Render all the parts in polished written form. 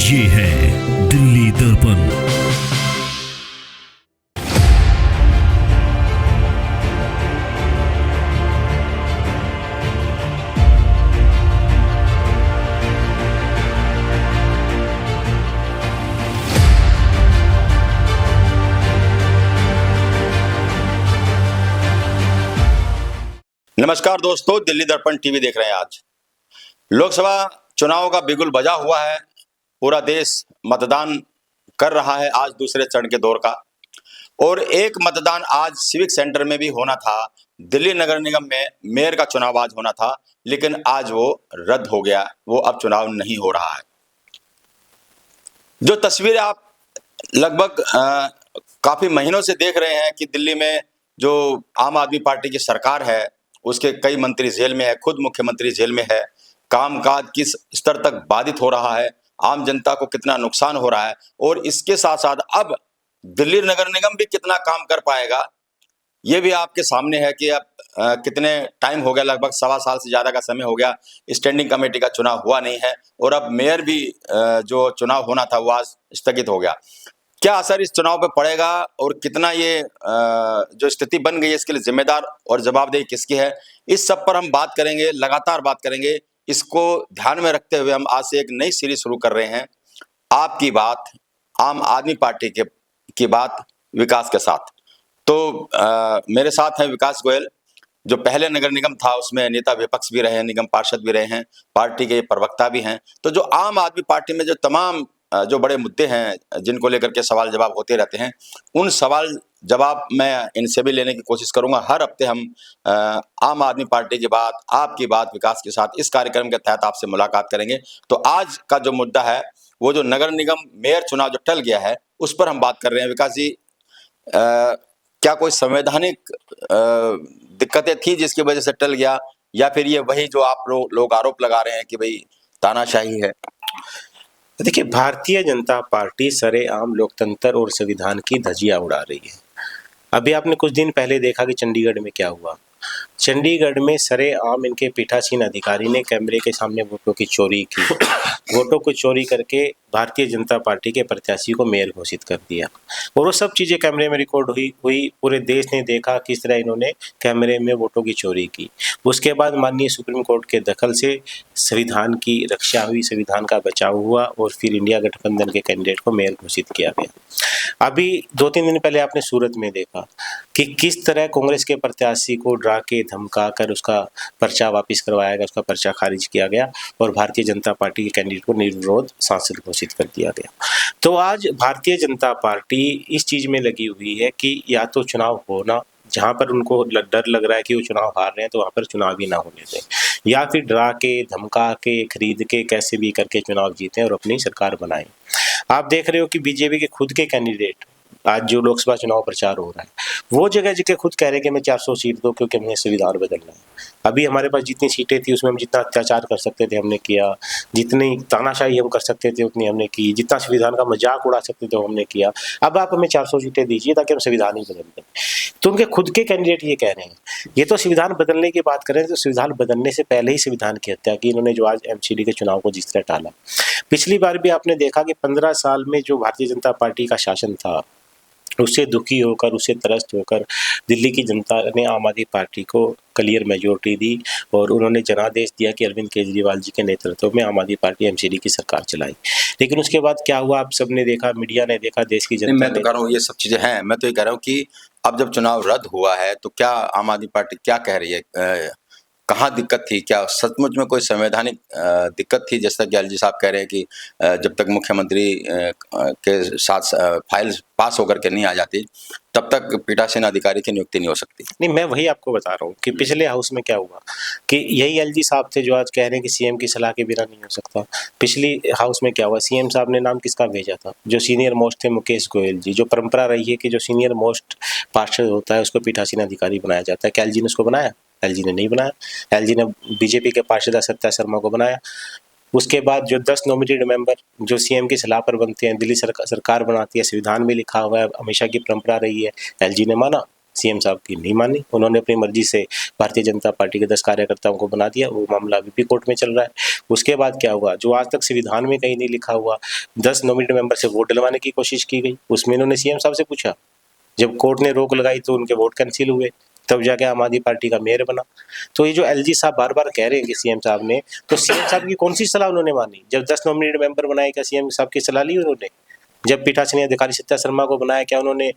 ये है दिल्ली दर्पण। नमस्कार दोस्तों, दिल्ली दर्पण टीवी देख रहे हैं। आज लोकसभा चुनाव का बिगुल बजा हुआ है। पूरा देश मतदान कर रहा है आज दूसरे चरण के दौर का। और एक मतदान आज सिविक सेंटर में भी होना था। दिल्ली नगर निगम में मेयर का चुनाव आज होना था, लेकिन आज वो रद्द हो गया। वो अब चुनाव नहीं हो रहा है। जो तस्वीरें आप लगभग काफी महीनों से देख रहे हैं कि दिल्ली में जो आम आदमी पार्टी की सरकार है, उसके कई मंत्री जेल में है, खुद मुख्यमंत्री जेल में है। कामकाज किस स्तर तक बाधित हो रहा है, आम जनता को कितना नुकसान हो रहा है, और इसके साथ साथ अब दिल्ली नगर निगम भी कितना काम कर पाएगा, ये भी आपके सामने है कि अब कितने टाइम हो गया, लगभग 1.25 साल से ज्यादा का समय हो गया। स्टैंडिंग कमेटी का चुनाव हुआ नहीं है और अब मेयर भी जो चुनाव होना था वो आज स्थगित हो गया। क्या असर इस चुनाव पे पड़ेगा और कितना ये जो स्थिति बन गई है इसके लिए जिम्मेदार और जवाबदेही किसकी है, इस सब पर हम बात करेंगे, लगातार बात करेंगे। इसको ध्यान में रखते हुए हम आज से एक नई सीरीज शुरू कर रहे हैं, आपकी बात, आम आदमी पार्टी की बात विकास के साथ। तो मेरे साथ हैं विकास गोयल, जो पहले नगर निगम था उसमें नेता विपक्ष भी रहे हैं, निगम पार्षद भी रहे हैं, पार्टी के प्रवक्ता भी हैं। तो जो आम आदमी पार्टी में जो तमाम जो बड़े मुद्दे हैं जिनको लेकर के सवाल जवाब होते रहते हैं, उन सवाल जवाब मैं इनसे भी लेने की कोशिश करूंगा। हर हफ्ते हम आम आदमी पार्टी की बात, आपकी बात विकास के साथ इस कार्यक्रम के तहत आपसे मुलाकात करेंगे। तो आज का जो मुद्दा है वो जो नगर निगम मेयर चुनाव जो टल गया है उस पर हम बात कर रहे हैं। विकास जी, क्या कोई संवैधानिक दिक्कतें थी जिसकी वजह से टल गया, या फिर ये वही जो आप लोग आरोप लगा रहे हैं कि भाई तानाशाही है? देखिए, भारतीय जनता पार्टी सरेआम लोकतंत्र और संविधान की धज्जियां उड़ा रही है। अभी आपने कुछ दिन पहले देखा कि चंडीगढ़ में क्या हुआ। चंडीगढ़ में सरेआम इनके पीठासीन अधिकारी ने कैमरे के सामने वोटों की चोरी की। वोटों को चोरी करके भारतीय जनता पार्टी के प्रत्याशी को मेयर घोषित कर दिया, और वो सब चीज़ें कैमरे में रिकॉर्ड हुई। पूरे देश ने देखा किस तरह इन्होंने कैमरे में वोटों की चोरी की। उसके बाद माननीय सुप्रीम कोर्ट के दखल से संविधान की रक्षा हुई, संविधान का बचाव हुआ, और फिर इंडिया गठबंधन के कैंडिडेट को मेयर घोषित किया गया। अभी 2-3 दिन पहले आपने सूरत में देखा कि किस तरह कांग्रेस के प्रत्याशी को डरा के धमका कर उसका पर्चा वापस करवाया गया, उसका पर्चा खारिज किया गया, और भारतीय जनता पार्टी के कैंडिडेट को निर्विरोध सांसद घोषित कर दिया गया। तो आज भारतीय जनता पार्टी इस चीज में लगी हुई है कि या तो चुनाव होना, जहां पर उनको डर लग रहा है कि वो चुनाव हार रहे हैं तो वहां पर चुनाव ही ना होने दें, या फिर डरा के धमका के खरीद के कैसे भी करके चुनाव जीतें और अपनी सरकार बनाएं। आप देख रहे हो कि बीजेपी के खुद के कैंडिडेट आज जो लोकसभा चुनाव प्रचार हो रहा है, वो जगह जगह खुद कह रहे हैं कि हमें 400 सीट दो क्योंकि हमने संविधान बदलना है। अभी हमारे पास जितनी सीटें थी उसमें हम जितना अत्याचार कर सकते थे हमने किया, जितनी तानाशाही हम कर सकते थे उतनी हमने की, जितना संविधान का मजाक उड़ा सकते थे हमने किया। अब आप हमें 400 सीटें दीजिए ताकि हम संविधान ही बदल दें। तो उनके खुद के कैंडिडेट ये कह रहे हैं। ये तो संविधान बदलने की बात करें तो संविधान बदलने से पहले ही संविधान की हत्या की इन्होंने, जो आज एमसीडी के चुनाव को जिस तरह टाला। पिछली बार भी आपने देखा कि 15 साल में जो भारतीय जनता पार्टी का शासन था उससे दुखी होकर, उससे त्रस्त होकर दिल्ली की जनता ने आम आदमी पार्टी को क्लियर मेजोरिटी दी, और उन्होंने जनादेश दिया कि अरविंद केजरीवाल जी के नेतृत्व में आम आदमी पार्टी एमसीडी की सरकार चलाई। लेकिन उसके बाद क्या हुआ, आप सबने देखा, मीडिया ने देखा, देश की जनता मैं तो कह रहा हूँ ये सब चीजें हैं। मैं तो ये कह रहा हूँ कि अब जब चुनाव रद्द हुआ है तो क्या आम आदमी पार्टी क्या कह रही है, कहाँ दिक्कत थी? क्या सचमुच में कोई संवैधानिक दिक्कत थी, जैसा कि एलजी साहब कह रहे हैं कि जब तक मुख्यमंत्री के साथ फाइल पास होकर के नहीं आ जाती तब तक पीठासीन अधिकारी की नियुक्ति नहीं हो सकती? नहीं, मैं वही आपको बता रहा हूँ कि पिछले हाउस में क्या हुआ कि यही एलजी साहब थे जो आज कह रहे हैं कि सीएम की सलाह के बिना नहीं हो सकता। पिछली हाउस में क्या हुआ, सीएम साहब ने नाम किसका भेजा था? जो सीनियर मोस्ट थे मुकेश गोयल जी। जो परंपरा रही है कि जो सीनियर मोस्ट पार्षद होता है उसको पीठासीन अधिकारी बनाया जाता है, क्या एलजी ने उसको बनाया? एलजी ने नहीं बनाया। एलजी ने बीजेपी के पार्षद सत्या शर्मा को बनाया। उसके बाद जो 10 नॉमिनेटेड मेंबर जो सीएम की सलाह पर बनते हैं, दिल्ली सरकार बनाती है, संविधान में लिखा हुआ है, हमेशा की परंपरा रही है, एलजी ने माना, सीएम साहब की नहीं मानी, उन्होंने अपनी मर्जी से भारतीय जनता पार्टी के 10 कार्यकर्ताओं को बना दिया। वो मामला अभी भी कोर्ट में चल रहा है। उसके बाद क्या हुआ, जो आज तक संविधान में कहीं नहीं लिखा हुआ, 10 नॉमिनेटेड मेंबर से वोट डलवाने की कोशिश की गई, उसमें इन्होंने सीएम साहब से पूछा। जब कोर्ट ने रोक लगाई तो उनके वोट कैंसिल हुए, तब जाके आम आदमी पार्टी का मेयर बना। तो ये जो एलजी साहब बार बार कह रहे हैं कि सीएम साहब ने, तो सीएम साहब की कौन सी सलाह उन्होंने मानी? जब 10 नॉमिनेटेड मेंबर बनाए, क्या सीएम साहब की सलाह ली उन्होंने? जब पीठासीन अधिकारी सत्या शर्मा को बनाया, क्या उन्होंने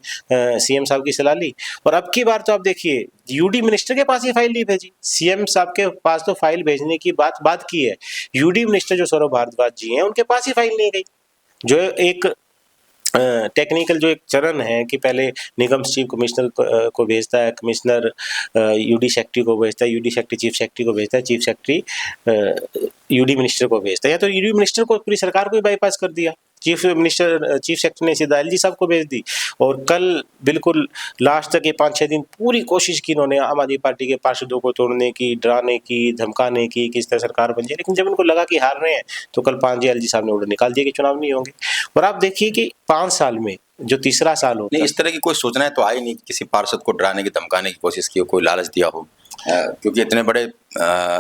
सीएम साहब की सलाह ली? और अब की बार तो आप देखिए, यूडी मिनिस्टर के पास ये फाइल नहीं भेजी, सीएम साहब के पास तो फाइल भेजने की बात की है। यूडी मिनिस्टर जो सौरभ भारद्वाज जी हैं, उनके पास ही फाइल नहीं गई। जो एक टेक्निकल जो एक चरण है कि पहले निगम चीफ कमिश्नर को भेजता है, कमिश्नर यूडी सेक्रेटरी को भेजता है, यूडी सेक्रेटरी चीफ सेक्रेटरी को भेजता है, चीफ सेक्रेटरी यूडी मिनिस्टर को भेजता है, या तो यूडी मिनिस्टर को पूरी सरकार को ही बाईपास कर दिया। चीफ सेक्रेटरी ने सीधा एलजी साहब को भेज दी। और कल बिल्कुल लास्ट तक ये 5-6 दिन पूरी कोशिश की इन्होंने आम आदमी पार्टी के पार्षदों को तोड़ने की, डराने की, धमकाने की, किस तरह सरकार बन जाए। लेकिन जब उनको लगा कि हार रहे हैं तो कल 5 एलजी साहब ने ऑर्डर निकाल दिया कि चुनाव नहीं होंगे। और आप देखिए कि 5 साल में जो तीसरा साल होता है, नहीं, इस तरह की कोई सूचनाएं तो आई नहीं कि किसी पार्षद को डराने की, धमकाने की कोशिश की हो, कोई लालच दिया हो। क्योंकि इतने बड़े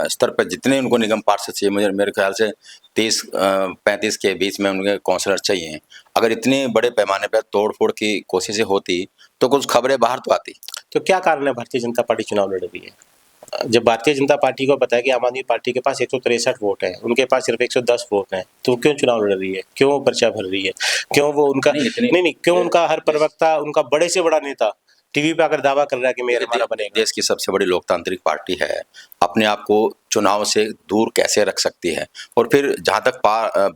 स्तर पर जितने उनको निगम पार्षद चाहिए, मुझे मेरे ख्याल से 30-35 के बीच में उनके काउंसलर चाहिए। अगर इतने बड़े पैमाने पर तोड़-फोड़ की कोशिशें होती तो कुछ खबरें बाहर तो आती। तो क्या कारण है भारतीय जनता पार्टी चुनाव लड़ रही है? जब भारतीय जनता पार्टी को पता है कि आम आदमी पार्टी के पास 163 वोट हैं, उनके पास सिर्फ 110 वोट हैं, तो क्यों चुनाव लड़ रही है? क्यों पर्चा भर रही है? क्यों वो उनका नहीं, क्यों उनका हर प्रवक्ता, उनका बड़े से बड़ा नेता टीवी पे आकर दावा कर रहा है कि मेयर हमारा बनेगा? देश की सबसे बड़ी लोकतांत्रिक पार्टी है, अपने आप को चुनाव से दूर कैसे रख सकती है? और फिर जहाँ तक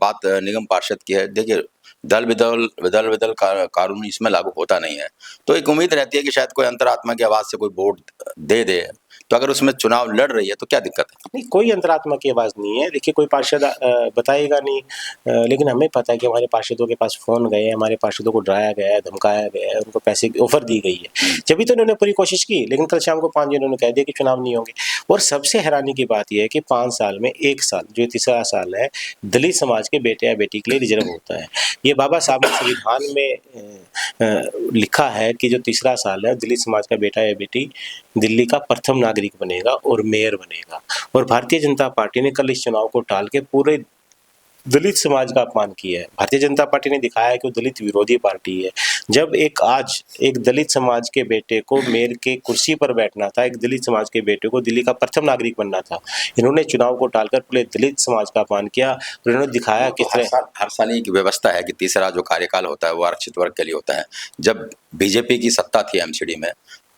बात निगम पार्षद की है, देखिए दल बदल कानून इसमें लागू होता नहीं है। तो एक उम्मीद रहती है कि शायद कोई अंतरात्मा की आवाज़ से कोई वोट दे। तो अगर उसमें चुनाव लड़ रही है तो क्या दिक्कत है? नहीं, कोई अंतरात्मा की आवाज़ नहीं है। देखिए, कोई पार्षद बताएगा नहीं, लेकिन हमें पता है कि हमारे पार्षदों के पास फ़ोन गए, हमारे पार्षदों को डराया गया है, धमकाया गया है, उनको पैसे की ऑफ़र दी गई है। जब भी तो उन्होंने पूरी कोशिश की, लेकिन कल शाम को 5 उन्होंने कह दिया कि चुनाव नहीं होंगे। और सबसे हैरानी की बात यह है कि 5 साल में 1 साल, जो तीसरा साल है, दलित समाज के बेटे या बेटी के लिए रिजर्व होता है। ये बाबा साहब ने संविधान में लिखा है कि जो तीसरा साल है, दलित समाज का बेटा या बेटी दिल्ली का प्रथम नागरिक बनेगा और मेयर बनेगा। और भारतीय जनता पार्टी ने कल इस चुनाव को टाल के पूरे दलित समाज का अपमान किया है। भारतीय जनता पार्टी ने दिखाया है कि वो दलित विरोधी पार्टी है। जब आज एक दलित समाज के बेटे को मेयर के कुर्सी पर बैठना था, एक दलित समाज के बेटे को दिल्ली का प्रथम नागरिक बनना था, इन्होंने चुनाव को टालकर पूरे दलित समाज का अपमान किया। और इन्होंने दिखाया कि हर साल एक व्यवस्था है कि तीसरा जो कार्यकाल होता है वो आरक्षित वर्ग के लिए होता है। जब बीजेपी की सत्ता थी एमसीडी में,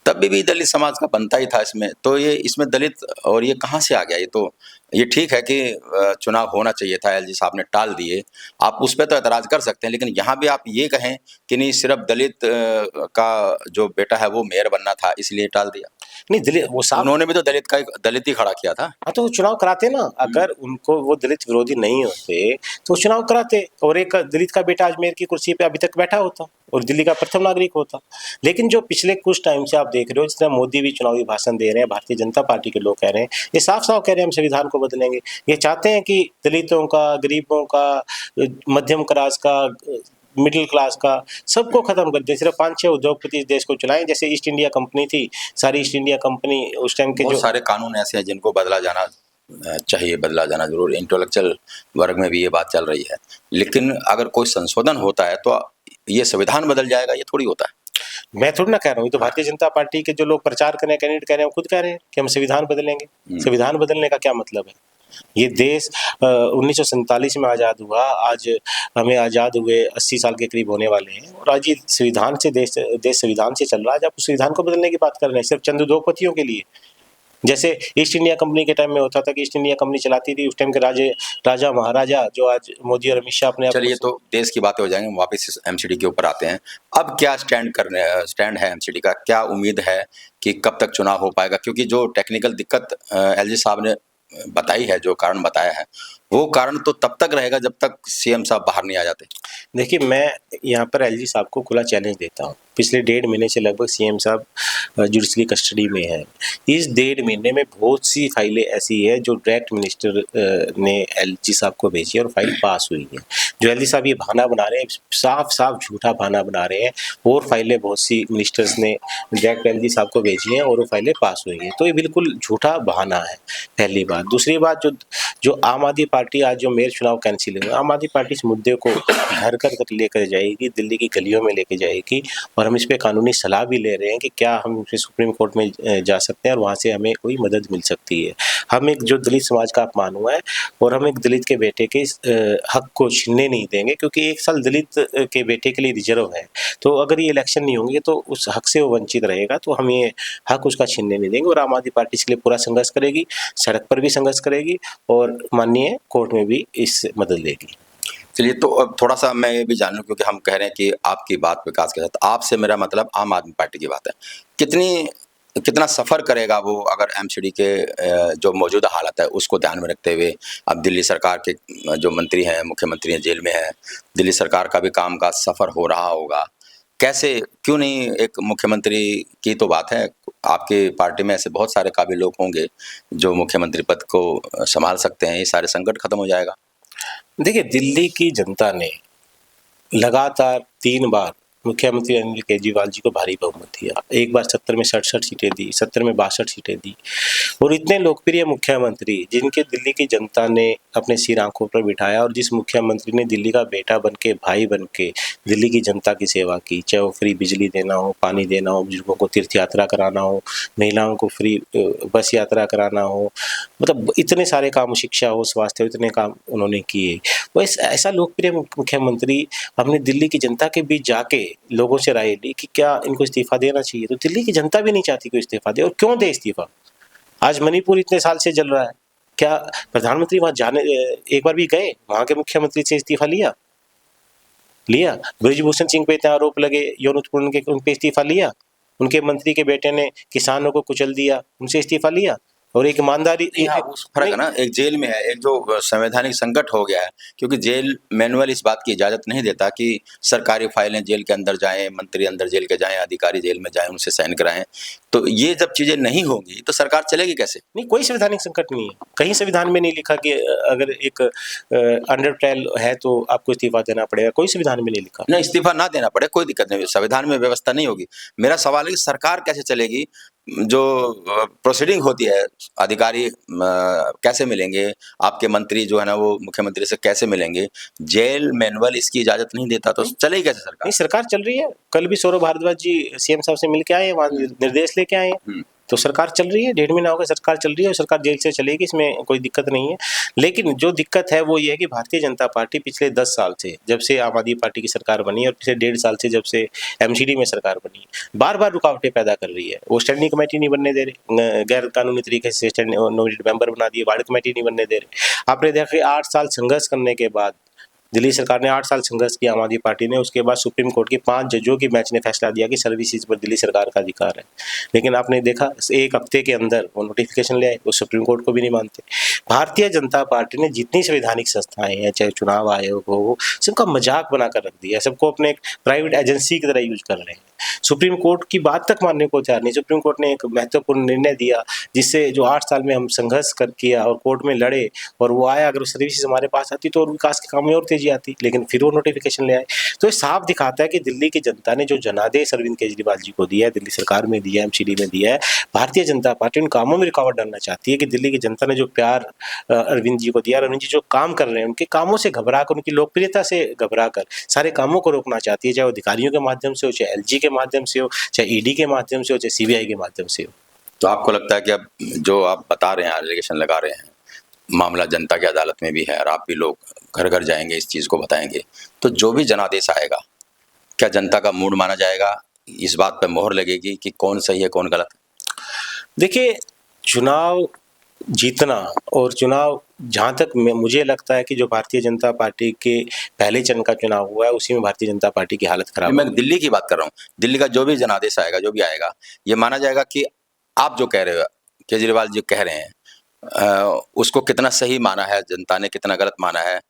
तब भी दलित समाज का बनता ही था इसमें। तो ये इसमें दलित और ये कहाँ से आ गया? ये ठीक है कि चुनाव होना चाहिए था, एलजी साहब ने टाल दिए, आप उस पर तो एतराज़ कर सकते हैं, लेकिन यहाँ भी आप ये कहें कि नहीं, सिर्फ दलित का जो बेटा है वो मेयर बनना था इसलिए टाल दिया। नहीं, दलित वो साहब, उन्होंने भी तो दलित ही खड़ा किया था। हाँ, तो वो चुनाव कराते ना। अगर उनको वो दलित विरोधी नहीं होते तो चुनाव कराते, और एक दलित का बेटा अजमेर की कुर्सी पे अभी तक बैठा होता और दिल्ली का प्रथम नागरिक होता। लेकिन जो पिछले कुछ टाइम से आप देख रहे हो, जिस तरह मोदी भी चुनावी भाषण दे रहे हैं, भारतीय जनता पार्टी के लोग कह रहे हैं, ये साफ साफ कह रहे हैं हम संविधान को बदलेंगे। ये चाहते हैं कि दलितों का, गरीबों का, मध्यम क्लास का, मिडिल क्लास का, सबको खत्म कर दिया। सिर्फ 5-6 उद्योगपति इस देश को चलाएं, जैसे ईस्ट इंडिया कंपनी थी, सारी ईस्ट इंडिया कंपनी उस टाइम के, जो सारे कानून ऐसे हैं जिनको बदला जाना चाहिए, बदला जाना जरूर। इंटेलेक्चुअल वर्ग में भी ये बात चल रही है, लेकिन अगर कोई संशोधन होता है तो ये संविधान बदल जाएगा, ये थोड़ी होता है। मैं थोड़ी ना कह रहा हूँ, तो भारतीय जनता पार्टी के जो लोग प्रचार कर रहे हैं, कैंडिडेट कह रहे हैं, वो खुद कह रहे हैं कि हम संविधान बदलेंगे। संविधान बदलने का क्या मतलब है? ये देश 1947 में आज़ाद हुआ, आज हमें आज़ाद हुए 80 साल के करीब होने वाले हैं, और आज ये संविधान से देश संविधान से चल रहा है। आज आप उस संविधान को बदलने की बात कर रहे हैं सिर्फ चंद उद्योगपतियों के लिए। जैसे ईस्ट इंडिया कंपनी के टाइम में होता था कि ईस्ट इंडिया कंपनी चलाती थी, उस टाइम के राजा महाराजा, जो आज मोदी और अमित शाह अपने। चलिए, तो देश की बातें हो जाएंगी, वापस एमसीडी के ऊपर आते हैं। अब क्या स्टैंड है एमसीडी का? क्या उम्मीद है कि कब तक चुनाव हो पाएगा? क्योंकि जो टेक्निकल दिक्कत एलजी साहब ने बताई है, जो कारण बताया है, वो कारण तो तब तक रहेगा जब तक सीएम साहब बाहर नहीं आ जाते। देखिए, मैं यहाँ पर एलजी साहब को खुला चैलेंज देता हूँ। पिछले 1.5 महीने से लगभग सीएम साहब जुडिशरी कस्टडी में हैं। इस 1.5 महीने में बहुत सी फाइलें ऐसी है जो डायरेक्ट मिनिस्टर ने एलजी साहब को भेजी है और फाइल पास हुई है। जो एलजी साहब ये बहाना बना रहे हैं, साफ-साफ झूठा बहाना बना रहे हैं, और फाइलें बहुत सी मिनिस्टर्स ने डायरेक्ट एलजी साहब को भेजी हैं और वो फाइलें पास हुई हैं। तो ये बिल्कुल झूठा बहाना है, पहली बात। दूसरी बात, जो आम आदमी पार्टी आज जो मेयर चुनाव कैंसिल हुए, आम आदमी पार्टी इस मुद्दे को घर घर तक लेकर जाएगी, दिल्ली की गलियों में लेके जाएगी, और हम इस पे कानूनी सलाह भी ले रहे हैं कि क्या हम सुप्रीम कोर्ट में जा सकते हैं और वहाँ से हमें कोई मदद मिल सकती है। हम एक जो दलित समाज का अपमान हुआ है, और हम एक दलित के बेटे के हक को छीनने नहीं देंगे, क्योंकि 1 साल दलित के बेटे के लिए रिजर्व है। तो अगर ये इलेक्शन नहीं होंगे तो उस हक से वो वंचित रहेगा, तो हम ये हक उसका छीनने नहीं देंगे। और आम आदमी पार्टी इसके लिए पूरा संघर्ष करेगी, सड़क पर भी संघर्ष करेगी और माननीय कोर्ट में भी इस मदद लेगी। चलिए, तो अब थोड़ा सा मैं ये भी जान लूं, क्योंकि हम कह रहे हैं कि आपकी बात विकास के साथ, आपसे मेरा मतलब आम आदमी पार्टी की बात है। कितना सफ़र करेगा वो, अगर एमसीडी के जो मौजूदा हालत है उसको ध्यान में रखते हुए? अब दिल्ली सरकार के जो मंत्री हैं, मुख्यमंत्री हैं, जेल में हैं, दिल्ली सरकार का भी काम का सफ़र हो रहा होगा। कैसे, क्यों नहीं एक मुख्यमंत्री की तो बात है, आपकी पार्टी में ऐसे बहुत सारे काबिल लोग होंगे जो मुख्यमंत्री पद को संभाल सकते हैं, ये सारे संकट खत्म हो जाएगा। देखिए, दिल्ली की जनता ने लगातार 3 बार मुख्यमंत्री अरविंद केजरीवाल जी को भारी बहुमत दिया। एक बार 70 में 67 सीटें दी, 70 में 62 सीटें दी, और इतने लोकप्रिय मुख्यमंत्री जिनके दिल्ली की जनता ने अपने सिर आंखों पर बिठाया, और जिस मुख्यमंत्री ने दिल्ली का बेटा बन के, भाई बन के दिल्ली की जनता की सेवा की, चाहे वो फ्री बिजली देना हो, पानी देना हो, बुजुर्गों को तीर्थ यात्रा कराना हो, महिलाओं को फ्री बस यात्रा कराना हो, मतलब इतने सारे काम, शिक्षा हो, स्वास्थ्य हो, इतने काम उन्होंने किए। वो ऐसा लोकप्रिय मुख्यमंत्री हमने दिल्ली की जनता के बीच जाके लोगों से राय ली कि क्या इनको इस्तीफा देना चाहिए, तो दिल्ली की जनता भी नहीं चाहती कोई इस्तीफा दे, और क्यों दे इस्तीफा। आज मणिपुर इतने साल से जल रहा है, क्या प्रधानमंत्री वहां जाने एक बार भी गए? वहां के मुख्यमंत्री से इस्तीफा लिया? ब्रिजभूषण सिंह पे इतने आरोप लगे यौन उत्पीड़न के, उन पे इस्तीफा लिया? उनके मंत्री के बेटे ने किसानों को कुचल दिया, उनसे इस्तीफा लिया? और एक ईमानदारी, फर्क है ना, एक जेल में है, एक जो संवैधानिक संकट हो गया है, क्योंकि जेल मैनुअल इस बात की इजाजत नहीं देता कि सरकारी फाइलें जेल के अंदर जाएं, मंत्री अंदर जेल के जाएं, अधिकारी जेल में जाएं, उनसे साइन कराएं। तो ये जब चीजें नहीं होंगी तो सरकार चलेगी कैसे? नहीं, कोई संवैधानिक संकट नहीं है। कहीं संविधान में नहीं लिखा कि अगर एक अंडर ट्रायल है तो आपको इस्तीफा देना पड़ेगा, कोई संविधान में नहीं लिखा। नहीं, इस्तीफा ना देना पड़े, कोई दिक्कत नहीं, संविधान में व्यवस्था नहीं होगी। मेरा सवाल है कि सरकार कैसे चलेगी, जो प्रोसीडिंग होती है, अधिकारी कैसे मिलेंगे, आपके मंत्री जो है ना वो मुख्यमंत्री से कैसे मिलेंगे? जेल मैनुअल इसकी इजाजत नहीं देता, तो चलेगी कैसे सरकार? नहीं, सरकार चल रही है। कल भी सौरभ भारद्वाज जी सीएम साहब से मिल के आए, वहाँ निर्देश लेके आए हैं, तो सरकार चल रही है। 1.5 महीना हो गया, सरकार चल रही है, और सरकार जेल से चलेगी, इसमें कोई दिक्कत नहीं है। लेकिन जो दिक्कत है वो ये है कि भारतीय जनता पार्टी पिछले 10 साल से, जब से आम आदमी पार्टी की सरकार बनी, और पिछले 1.5 साल से जब से एमसीडी में सरकार बनी, बार बार रुकावटें पैदा कर रही है। वो स्टैंडिंग कमेटी नहीं बनने दे रहे, गैर कानूनी तरीके से नॉमिनेटेड मेंबर बना दिए, वार्ड कमेटी नहीं बनने दे रहे। आपने देखा 8 साल संघर्ष करने के बाद, दिल्ली सरकार ने 8 साल संघर्ष किया आम आदमी पार्टी ने, उसके बाद सुप्रीम कोर्ट के 5 जजों की बेंच ने फैसला दिया कि सर्विसेज पर दिल्ली सरकार का अधिकार है। लेकिन आपने देखा 1 हफ्ते के अंदर वो नोटिफिकेशन ले आए, वो सुप्रीम कोर्ट को भी नहीं मानते। भारतीय जनता पार्टी ने जितनी संवैधानिक संस्थाएं हैं, चाहे चुनाव आयोग हो, सबका मजाक बनाकर रख दिया, सबको अपने एक प्राइवेट एजेंसी की तरह यूज कर रहे हैं। सुप्रीम कोर्ट की बात तक मानने को तैयार नहीं। सुप्रीम कोर्ट ने एक महत्वपूर्ण निर्णय दिया, जिससे जो 8 साल में हम संघर्ष किया और कोर्ट में लड़े, और वो आया, अगर सर्विसेज हमारे पास आती तो और विकास के काम में और तेजी आती, लेकिन फिर वो नोटिफिकेशन ले आए। तो ये साफ दिखाता है कि दिल्ली की जनता ने जो जनादेश अरविंद केजरीवाल जी को दिया है, दिल्ली सरकार में दिया है, एमसीडी में दिया है, भारतीय जनता पार्टी उन कामों में रुकावट डालना चाहती है। कि दिल्ली की जनता ने जो प्यार अरविंद जी को दिया, अरविंद जी जो काम कर रहे हैं, उनके कामों से घबरा कर, उनकी लोकप्रियता से घबरा कर सारे कामों को रोकना चाहती है, चाहे वो अधिकारियों के माध्यम से हो, चाहे एलजी के माध्यम से हो, चाहे ईडी के माध्यम से हो, चाहे सीबीआई के माध्यम से हो। तो आपको लगता है कि अब जो आप बता रहे हैं, एलिगेशन लगा रहे हैं, मामला जनता की अदालत में भी है, और आप भी लोग घर घर जाएंगे, इस चीज़ को बताएंगे, तो जो भी जनादेश आएगा, क्या जनता का मूड माना जाएगा? इस बात पे मोहर लगेगी कि कौन सही है, कौन गलत? देखिए, चुनाव जीतना और चुनाव, जहाँ तक मुझे लगता है कि जो भारतीय जनता पार्टी के पहले चरण का चुनाव हुआ है, उसी में भारतीय जनता पार्टी की हालत खराब है। मैं दिल्ली की बात कर रहा हूँ। दिल्ली का जो भी जनादेश आएगा, जो भी आएगा, ये माना जाएगा कि आप जो कह रहे हो, केजरीवाल जी कह रहे हैं, उसको कितना सही माना है जनता ने, कितना गलत माना है,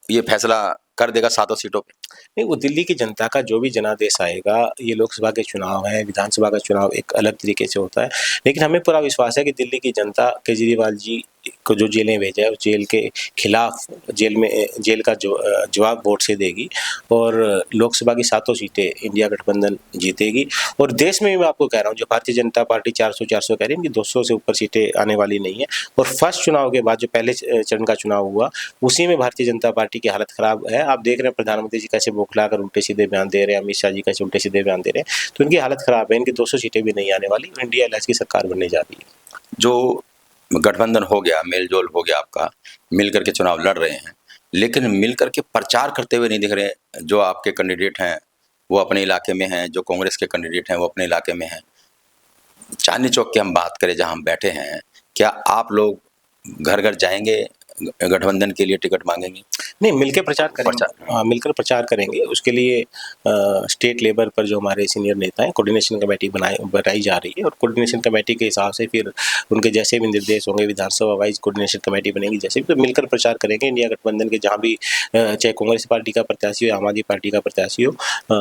ये फैसला कर देगा 7 सीटों पे? नहीं, वो दिल्ली की जनता का जो भी जनादेश आएगा, ये लोकसभा के चुनाव है, विधानसभा का चुनाव एक अलग तरीके से होता है, लेकिन हमें पूरा विश्वास है कि दिल्ली की जनता केजरीवाल जी को जो जेलें भेजा है, उस जेल के खिलाफ जेल का जवाब वोट से देगी और लोकसभा की 7 सीटें इंडिया गठबंधन जीतेगी। और देश में भी मैं आपको कह रहा हूँ, जो भारतीय जनता पार्टी 400 कह रही है, इनकी 200 से ऊपर सीटें आने वाली नहीं है। और फर्स्ट चुनाव के बाद जो पहले चरण का चुनाव हुआ, उसी में भारतीय जनता पार्टी की हालत खराब है। आप देख रहे हैं प्रधानमंत्री जी कैसे बौखला कर उल्टे सीधे बयान दे रहे हैं, अमित शाह जी कैसे उल्टे सीधे बयान दे रहे हैं, तो इनकी हालत खराब है। इनकी 200 सीटें भी नहीं आने वाली, इंडिया अलायंस की सरकार बनने जा रही है। जो गठबंधन हो गया, मेलजोल हो गया आपका, मिलकर के चुनाव लड़ रहे हैं, लेकिन मिलकर के प्रचार करते हुए नहीं दिख रहे। जो आपके कैंडिडेट हैं वो अपने इलाके में हैं, जो कांग्रेस के कैंडिडेट हैं वो अपने इलाके में हैं। चांदनी चौक की हम बात करें जहां हम बैठे हैं, क्या आप लोग घर घर जाएंगे, गठबंधन के लिए टिकट मांगेंगे? नहीं, मिलकर प्रचार करेंगे। हाँ, मिलकर प्रचार करेंगे। उसके लिए स्टेट लेवल पर जो हमारे सीनियर नेता हैं, कोऑर्डिनेशन कमेटी बनाई जा रही है और कोऑर्डिनेशन कमेटी के हिसाब से फिर उनके जैसे भी निर्देश होंगे, विधानसभा वाइज कोऑर्डिनेशन कमेटी बनेगी, जैसे भी, तो मिलकर प्रचार करेंगे। इंडिया गठबंधन के जहाँ भी चाहे कांग्रेस पार्टी का प्रत्याशी हो, आम आदमी पार्टी का प्रत्याशी हो,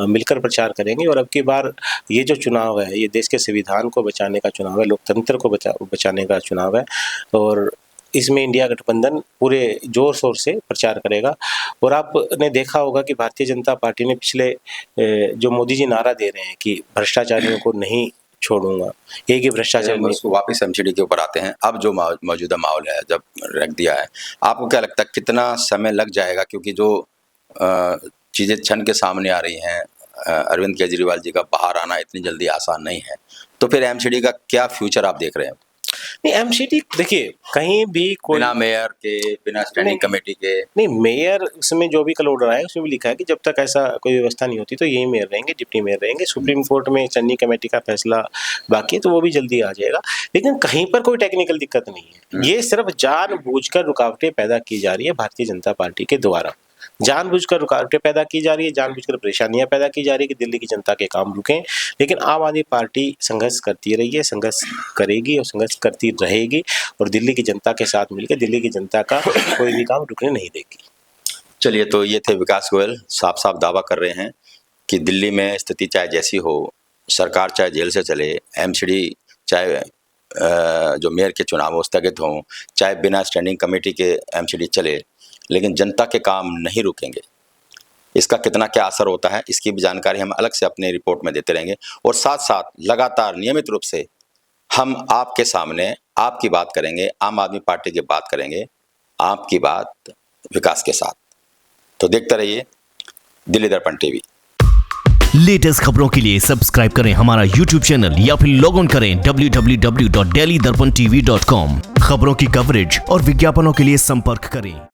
मिलकर प्रचार करेंगे। और अब की बार ये जो चुनाव है, ये देश के संविधान को बचाने का चुनाव है, लोकतंत्र को बचाने का चुनाव है और इसमें इंडिया गठबंधन पूरे जोर शोर से प्रचार करेगा। और आपने देखा होगा कि भारतीय जनता पार्टी ने पिछले जो मोदी जी नारा दे रहे हैं कि भ्रष्टाचारियों को नहीं छोड़ूंगा, एक ही भ्रष्टाचार नहीं। उसको वापस एमसीडी के ऊपर आते हैं। अब जो मौजूदा माहौल है, जब रख दिया है, आपको क्या लगता है कितना समय लग जाएगा? क्योंकि जो चीज़ें छन के सामने आ रही हैं, अरविंद केजरीवाल जी का बाहर आना इतनी जल्दी आसान नहीं है, तो फिर एमसीडी का क्या फ्यूचर आप देख रहे हैं? नहीं, एमसीडी देखिए, कहीं भी कोई बिना मेयर के, बिना स्टैंडिंग कमेटी के। नहीं, मेयर उसमें जो भी कल ऑर्डर आया उसमें भी लिखा है कि जब तक ऐसा कोई व्यवस्था नहीं होती तो यही मेयर रहेंगे, डिप्टी मेयर रहेंगे। सुप्रीम कोर्ट में स्टैंडिंग कमेटी का फैसला बाकी है, तो वो भी जल्दी आ जाएगा। लेकिन कहीं पर कोई टेक्निकल दिक्कत नहीं है। ये सिर्फ जानबूझकर रुकावटें पैदा की जा रही है भारतीय जनता पार्टी के द्वारा, जानबूझकर रुकावटें पैदा की जा रही है, जानबूझकर परेशानियां पैदा की जा रही है कि दिल्ली की जनता के काम रुकें। लेकिन आम आदमी पार्टी संघर्ष करती रही है, संघर्ष करेगी और संघर्ष करती रहेगी और दिल्ली की जनता के साथ मिलकर दिल्ली की जनता का कोई भी काम रुकने नहीं देगी। चलिए, तो ये थे विकास गोयल, साफ साफ दावा कर रहे हैं कि दिल्ली में स्थिति चाहे जैसी हो, सरकार चाहे जेल से चले, एमसीडी चाहे जो मेयर के चुनाव स्थगित हों, चाहे बिना स्टैंडिंग कमेटी के एमसीडी चले, लेकिन जनता के काम नहीं रुकेंगे। इसका कितना क्या असर होता है, इसकी भी जानकारी हम अलग से अपने रिपोर्ट में देते रहेंगे और साथ साथ लगातार नियमित रूप से हम आपके सामने आपकी बात करेंगे, आम आदमी पार्टी की बात करेंगे, आपकी बात विकास के साथ। तो देखते रहिए दिल्ली दर्पण टीवी। लेटेस्ट खबरों के लिए सब्सक्राइब करें हमारा यूट्यूब चैनल या फिर लॉग ऑन करें www.delhidarpantv.com। खबरों की कवरेज और विज्ञापनों के लिए संपर्क करें।